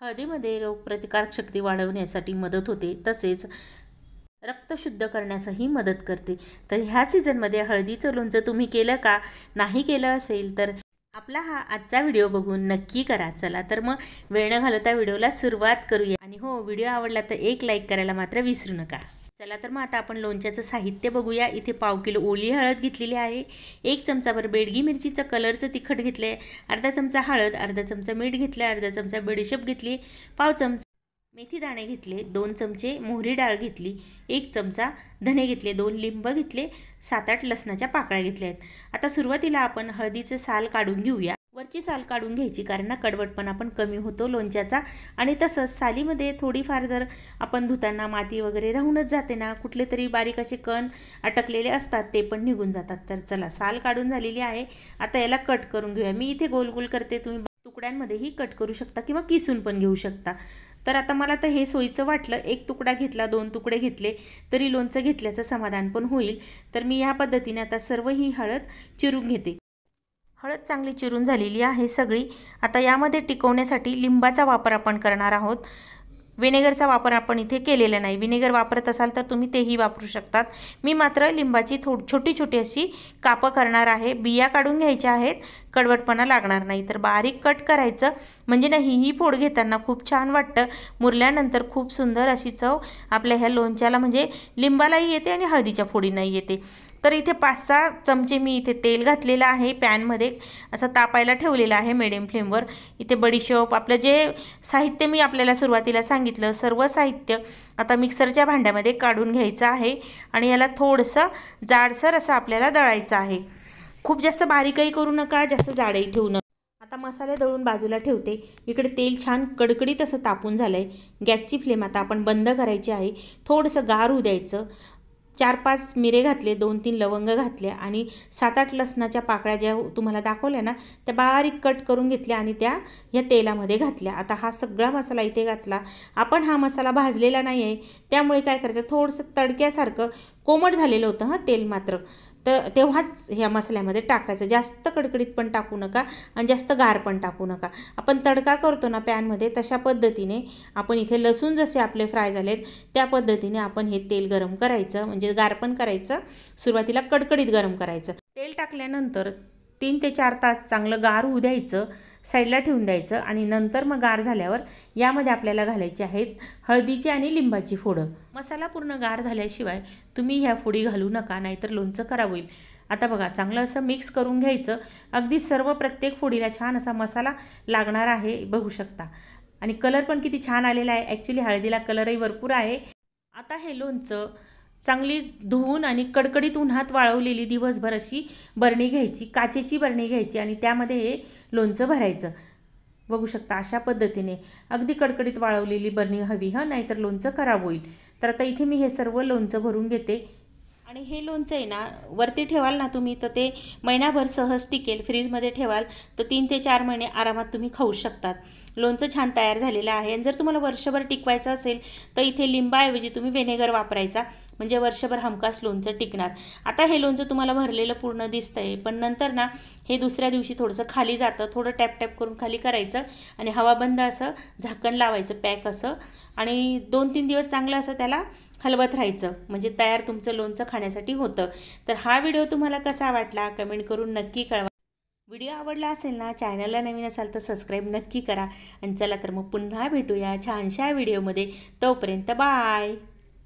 हळदीमध्ये रोगप्रतिकारक शक्ती वाढवण्यासाठी मदत होते, तसेच रक्त शुद्ध करण्यासही मदत करते। तर ह्या सीझनमध्ये हळदीचं लोणचं तुम्ही केलं का? नाही केलं असेल तर आपला हा आजचा व्हिडिओ बघून नक्की करा। चला तर मग वेळ न घालवता व्हिडिओला सुरुवात करूया। आणि हो, व्हिडिओ आवडला तर एक लाईक करायला मात्र विसरू नका। चला तर मग आता आपण लोणच्याचं साहित्य बघूया। इथे पाव किलो ओली हळद घेतलेली आहे, 1 चमचाभर बेडगी मिरचीचं कलरचं तिखट घेतलं आहे, अर्धा चमचा हळद, अर्धा चमचा मीठ घेतलं आहे, अर्धा चमचा बडीशेप घेतली, पाव चमचा मेथी दाणे घेतले, 2 चमचे मोहरी डाळ घेतली, 1 चमचा धने घेतले, 2 लिंब घेतले, 7-8 लसणाच्या पाकळ्या घेतल्या आहेत। आता सुरुवातीला आपण हळदीचे साल काढून घेऊया। वरची साल काढून घ्यायची, कारण कडवटपणा पण कमी होतो लोणच्याचा। आणि तसंच सालीमध्ये थोडीफार जर आपण धुताना माती वगैरे राहूनच जाते ना, कुठले तरी बारीक असे कण अटकलेले असतात ते पण निघून जातात। तर चला, साल काढून झालेली आहे, आता याला कट करून घेऊया। मी इथे गोल गोल करते, तुम्ही तुकड्यांमध्येही कट करू शकता किंवा किसून पण घेऊ शकता। तर आता मला तर हे सोयीचं वाटलं, 1 तुकडा घेतला, 2 तुकडे घेतले तरी लोणचं घेतल्याचं समाधान पण होईल। तर मी या पद्धतीने आता सर्व ही हळद चिरून घेते। हळद चांगली चिरून झालेली आहे सगळी। आता यामध्ये टिकवण्यासाठी लिंबाचा वापर आपण करणार आहोत, व्हिनेगरचा वापर आपण इथे केलेला नाही। व्हिनेगर वापरत असाल तर तुम्ही तेही वापरू शकतात। मी मात्र लिंबाची छोटी छोटी अशी कापं करणार आहे, बिया काढून घ्यायच्या आहेत, कडवटपणा लागणार नाही। तर बारीक कट करायचं, म्हणजे ना ही फोड घेताना खूप छान वाटतं, मुरल्यानंतर खूप सुंदर अशी चव आपल्या ह्या लोणच्याला म्हणजे लिंबालाही येते आणि हळदीच्या फोडींनाही येते। तर इथे 5-6 चमचे मी इथे तेल घातलेलं आहे, पॅनमध्ये असं तापायला ठेवलेलं आहे मीडियम फ्लेमवर। इथे बडीशेप, आपलं जे साहित्य मी आपल्याला सुरुवातीला सांगितलं सर्व साहित्य आता मिक्सरच्या भांड्यामध्ये काढून घ्यायचं आहे आणि याला थोडंसं जाडसर असं आपल्याला दळायचं आहे। खूप जास्त बारीकही करू नका, जास्त जाडही ठेवू नका। आता मसाले दळून बाजूला ठेवते। इकडे तेल छान कडकडीत असं तापून झालं आहे, गॅसची फ्लेम आता आपण बंद करायची आहे, थोडंसं गार होऊ द्यायचं। 4-5 मिरे घातले, 2-3 लवंग घातले आणि 7-8 लसणाच्या पाकळ्या ज्या तुम्हाला दाखवल्या ना, त्या बारीक कट करून घेतल्या आणि त्या या तेलामध्ये घातल्या। आता हा सगळा मसाला इथे घातला। आपण हा मसाला भाजलेला नाही आहे, त्यामुळे काय करायचं, थोडंसं तडक्यासारखं कोमट झालेलं होतं हां तेल मात्र, तर तेव्हाच ह्या मसाल्यामध्ये टाकायचं। जास्त कडकडीत पण टाकू नका आणि जास्त गार पण टाकू नका। आपण तडका करतो ना पॅनमध्ये, तशा पद्धतीने आपण इथे लसूण जसे आपले फ्राय झालेत त्या पद्धतीने आपण हे तेल गरम करायचं, म्हणजे गार पण करायचं, सुरुवातीला कडकडीत गरम करायचं। तेल टाकल्यानंतर 3 ते 4 तास चांगलं गार होऊ द्यायचं, साईडला ठेवून द्यायचं आणि नंतर मग गार झाल्यावर यामध्ये आपल्याला घालायची आहेत हळदीची आणि लिंबाची फोडं। मसाला पूर्ण गार झाल्याशिवाय तुम्ही ह्या फोडी घालू नका, नाहीतर लोणचं खराब होईल। आता बघा, चांगलं असं मिक्स करून घ्यायचं, अगदी सर्व प्रत्येक फोडीला छान असा मसाला लागणार आहे, बघू शकता। आणि कलर पण किती छान आलेला आहे, ॲक्च्युली हळदीला कलरही भरपूर आहे। आता हे लोणचं चांगली धुवून आणि कडकडीत उन्हात वाळवलेली दिवसभर अशी बरणी घ्यायची, काचेची बरणी घ्यायची आणि त्यामध्ये हे लोणचं भरायचं। बघू शकता अशा पद्धतीने अगदी कडकडीत वाळवलेली बरणी हवी हां, नाहीतर लोणचं खराब होईल। तर आता इथे मी हे सर्व लोणचं भरून घेते आणि हे लोणचं आहे ना, वरती ठेवाल ना तुम्ही तर ते महिनाभर सहज टिकेल, फ्रीजमध्ये ठेवाल तर 3 ते 4 महिने आरामात तुम्ही खाऊ शकतात। लोणचं छान तयार झालेलं आहे आणि जर तुम्हाला वर्षभर टिकवायचं असेल तर इथे लिंबाऐवजी तुम्ही व्हिनेगर वापरायचा, म्हणजे वर्षभर हमखास लोणचं टिकणार। आता हे लोणचं तुम्हाला भरलेलं पूर्ण दिसतंय, पण नंतर ना हे दुसऱ्या दिवशी थोडंसं खाली जातं, थोडं टॅप टॅप करून खाली करायचं आणि हवाबंद असं झाकण लावायचं पॅक असं, आणि 2-3 दिवस चांगलं असं त्याला हलवत राहायचं, म्हणजे तयार तुमचं लोणचं खाण्यासाठी होतं। तर हा व्हिडिओ तुम्हाला कसा वाटला कमेंट करून नक्की कळवा। व्हिडिओ आवडला असेल ना, चॅनलला नवीन असाल तर सबस्क्राईब नक्की करा। आणि चला तर मग पुन्हा भेटूया छानशा व्हिडिओमध्ये, तोपर्यंत बाय।